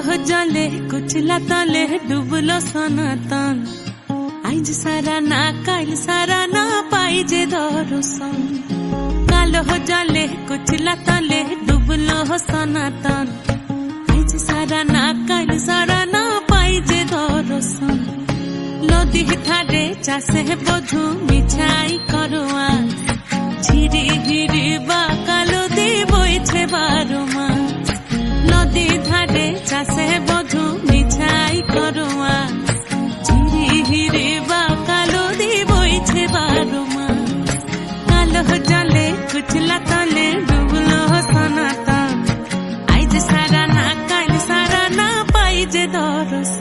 কালো জলে কুচলা তলে ডুবলো সনাতন আইজ সারা না কাল সারা না পাই যে দর্শন কালো জলে কুচলা তলে ডুবলো সনাতন আইজ সারা না কাল সারা না পাই যে দর্শন নদী ধারে চাষে বধু মিছাই করোয়া ঝিরি হিরি বা কালো দি বইছে 12 মাস নদী ধারে চাষে বধু মিছাই করোয়া ঝিরি হিরি বা কালো দি বইছে 12 মাস কালো জলে কুচলা তলে ডুবলো সনাতন আইজ সারা না কাল সারা না পাই যে দর্শন।